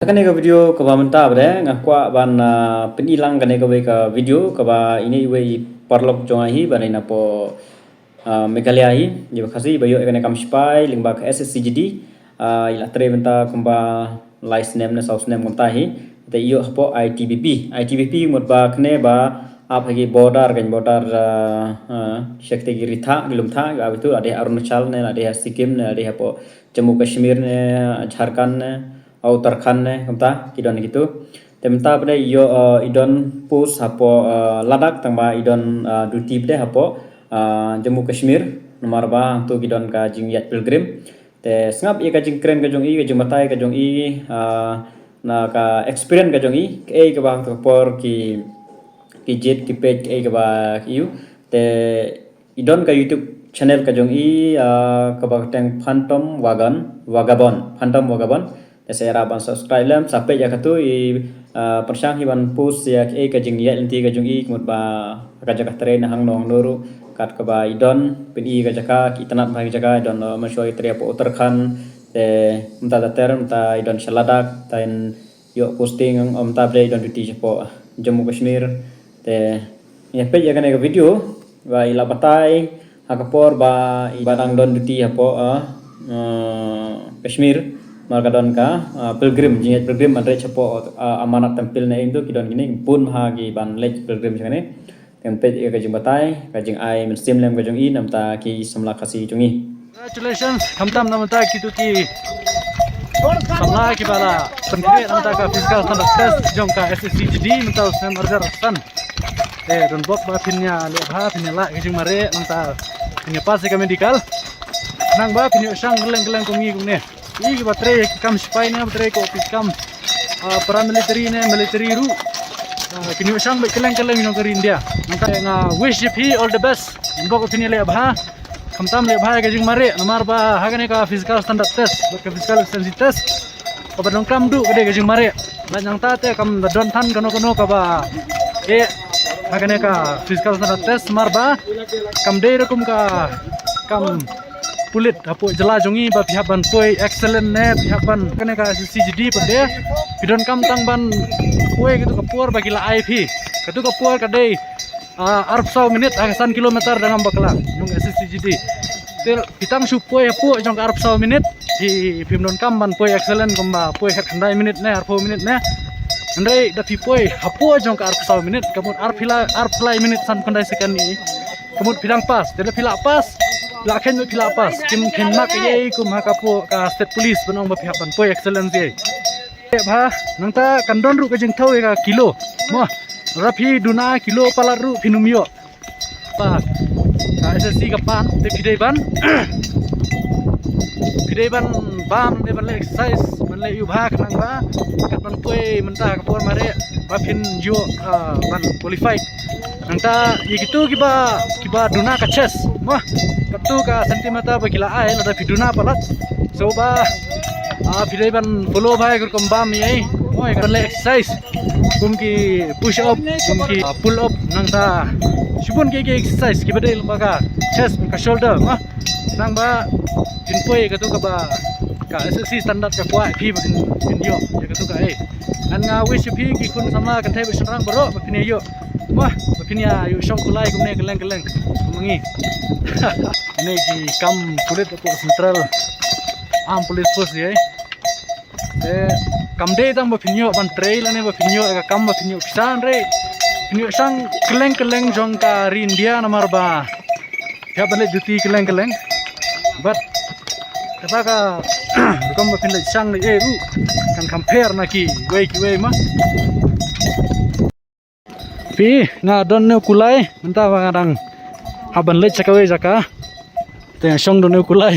Kane ka video ka ba menta bre ngakwa ban penilang kane ka video ka ba ini we parlok jonga hi ban ina po Meghalaya hi je khasi bayo kane kam spai lingba ka SSCGD ila tre menta kumba license name na source name kumta hi te iyo po ITBP mut ba kane ba ap hagi border shakti giri tha gilum tha ga bitu ade Arunachal ne ade Sikkim ne ade po Jammu Kashmir ne Jharkhand ne Uttarakhand ne kumta kidon gitu temta pada iyo idon pus hapo Ladakh tangba idon duty pada hapo Jammu Kashmir nomor ba tu kidon ka jing yat pilgrim te sngap ia ka jing kren ka jong i ka jing matai ka jong i na ka experience ka jong i ke ka bang to por ki jet ki page ke ka ba iu te idon ka YouTube channel ka jong i ka ba tang Phantom Vagabond saya raban subscribe lam sampai ya katu i persang hiban post ya ke kajing ya inti kajung i kemut ba kajaka train hang nong noru kat ka ba idon pin i kajaka kitanat ba kajaka idon masyoi tri apa Uttarakhand te mta dater mta idon Shaladak tain yo posting mta bre idon duty po Jammu Kashmir te ya pe ya kane video ba ila batai hakapor ba ibadang don duty po Kashmir markadon ka pilgrim jingat pilgrim andre chapo amanat tampil na itu kidon gini pun hagi ban lech pilgrim sangane tempe ka jing batai ka jing ai min sim lem ka jong i namta ki samla khasi jungi. Congratulations kamtam namta kitu ki samla ki bala penkre namta ka physical standard test jong ka SSCGD namta usam order stan don bok ba pinnya le bha pinnya la ka jing mare namta pinnya pas ka medical nang ba pinnya sang geleng-geleng kungi kungne ini baterai kam spy ne baterai ko kam paramilitary ne military ru kini sang baik keleng-keleng nong kari India nangka nga wish you all the best mbok tini le bha kamtam le bha gajing mare namar ba hagane ka physical standard test ka physical sensitivity test ko badong kam du kade gajing mare la nyang ta te kam don than kono ka ba e hagane ka physical standard test mar ba kam dei rakum ka kam pulit apo jela jongi ba pihak ban poi excellent ne pihak ban kene ka CGD pede pidon kam tang ban poi gitu kapur bagi la IP katu kapur kadai arp 100 menit akasan kilometer dengan bakla nung CGD tel pitang supoi apo jong arp 100 menit di pimdon kam ban poi excellent komba poi het khandai menit ne arp 4 menit ne andai da poi apo jong arp 100 menit kamut arp play menit san khandai second ni kamut pidang pas tel pila pas laken no pila pas kim mak ye kum hakapo ka state police banong ba pihak ban poi excellence ye bha nangta kandon ru ka jing thau ka kilo mo rapi duna kilo palaru pinumio pa ka SSC ka pan te pidai ban bam de ban exercise ban le yu bha nang ba kat ban poi menta ka por mare ba pin jo ban qualified nangta yigitu kiba duna ka chest mo katu ka sentimeter bagila ai ada viduna palat so ba vidai ban follow bhai kur kombam yai oi kan le exercise ki push up ki pull up nangta subun ke exercise ki badai lembaga chest ka shoulder nang ba tinpoi katu ka ba ka SSC standard ka kwa phi bin yo ya katu ka ai an nga wish phi ki kun sama kan thai bisrang baro bakini yo bakini ayu shong kulai kumne keleng mangi ini di kam pulit atau sentral am pulis pos ye kam de tang bapinyo ban trail ane bapinyo ka kam bapinyo pisan re pinyo sang keleng jong ka ri India namar ba ya bale duty keleng but kata ka kam bapinyo sang le ru kan compare na ki way ma pi nga don ne kulai menta ngadang haban le cakawe jaka te song don kulai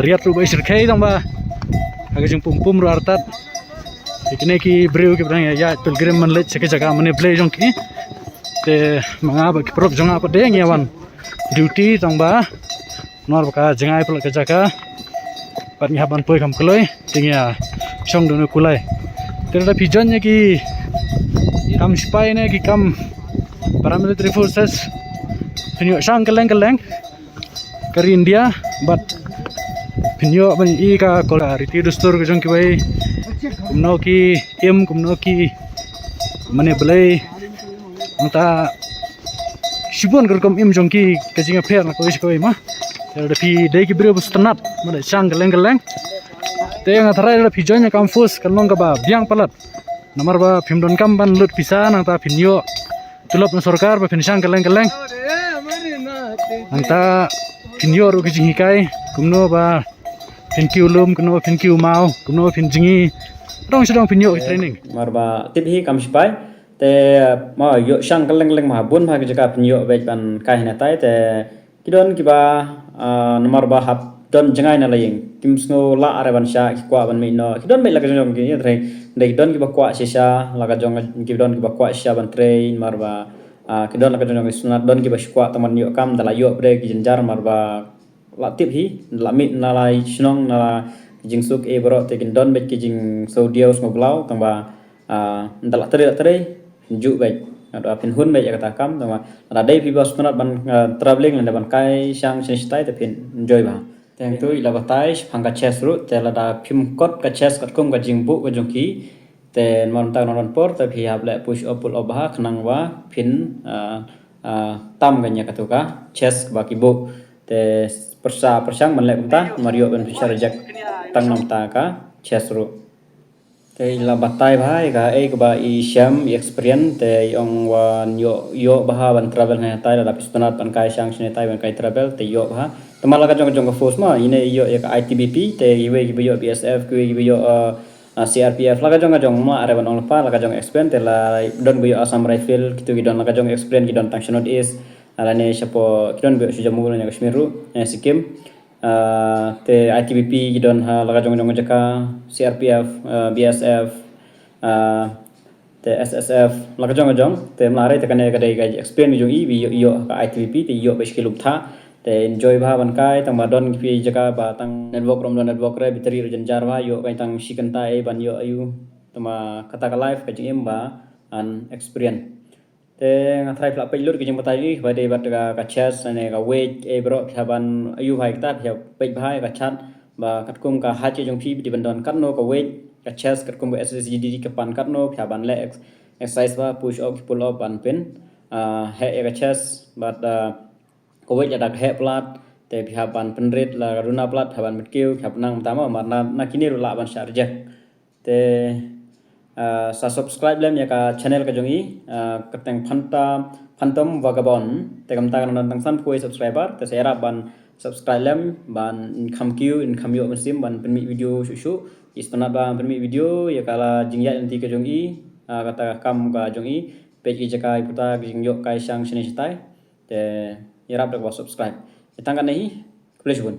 riat ru bai sirkai tang ba aga jing pum ru artat ikne ki breu ki brang ya pilgrim man le cake jaga mane play jong ki te manga ba ki prop jonga pa de ngiawan duty tang ba nor ba jangai pul ka jaka pat ni haban poi kam kloi tingya song don kulai te da pijon nya ki kam spy ne ki kam paramilitary forces pinyo sang keleng kari India but pinyo ban i ka kola riti dustur ko jong ki bai kumno ki kumno ki mane belai mata shibon gerkom jongki kajinga pher na koi ma ada pi dai ki bere bustanat mane chang geleng te nga thrai ada pi jonya kampus kalong ka ba biang palat nomor ba phimdon kam ban lut pisa nang ta phinyo tulop na sarkar ba phinshang geleng anta phinyo ru ki kai kumno ba phinkiu lum kumno phinkiu mau kumno phinjingi dong sedang phinyo training marba tibhi kam sipai te ma yo shang keleng ma bun bha ki jaka phinyo wej ban kai na tai te kidon kiba nomor ba hap don jangai na laying kim sno la are ban sha ki kwa ban mi no kidon me laga jong ki tre de kidon kiba kwa shisha laga jong kidon kiba kwa sha ban train marba kidon laga jong sunat don kiba shkwa taman yo kam dala yo bre ki jenjar marba la tip hi la mi na lai shnong na jingsuk e bro te kin don bet ki jing so dios ngoblau tamba ndala tere ju bet ada pin hun bet kata kam tamba ada dei pi bos ban traveling la ban kai sang stai te pin enjoy ba teng tu ila batai phanga chess ru te la da phim kot ka chess kat kum ka jingbu ka jongki te mon ta non por te phi hab le push up pull up ha khnang wa pin tam ga nya katuka chess ba ki bu te persang man le ta mario ben fisher reject tang nam ta ka chess ru te la batai bhai ga ek ba I sham experience te ong wan yo bah ban travel na tai la pistonat ban kai sang sine tai ban kai travel te yo bah temala ka jong ka force ma ine yo ek ITBP te iwe gi yo BSF ku gi yo CRPF la ka jong ma are ban ong pa la ka jong experience te la don bu yo Assam Rifle kitu gi don la ka jong experience gi don tangshonot is ala ne shapo kidon bu sujamu na Kashmir ru Sikkim te ITBP gidon ha laga jong jaka CRPF BSF te SSF laga jong te mare te kane kadai ga experience jong I yo ka ITBP te yo be skill tha te enjoy ba ban kai tang madon ki jaka ba tang network rom network re bitari ru janjar ba yo kai tang shikan ta e ban yo ayu tama kata ka live ka jing ba an experience te ngathrai pla pe lur ki jing batai ba de bat ka chess ane ka weight e bro khaban ayu bhai ta phya pe bhai ka chat ba kat kum ka ha che jong phi di bandon kat no ka weight ka chess kat kum SSGD ka pan kat no phya ban le exercise ba push up pull up ban pin he ka chess but ko weight ya dak he plat te phya ban penrit la runa plat phya ban mitkeu phya nang ta ma na kini ru la ban sharja te sa subscribe lem ya ka channel ka jongi kateng phantom vagabond te kam ta nan tang san koi subscriber te sera ban subscribe lem ban income queue income yo mesim ban penmi video shu istana ban penmi video ya kala jingya nanti ka jongi kata kam ka jongi page jaka iputa jing yo kai sang sini stai te yarap dak subscribe tangkan nahi please bun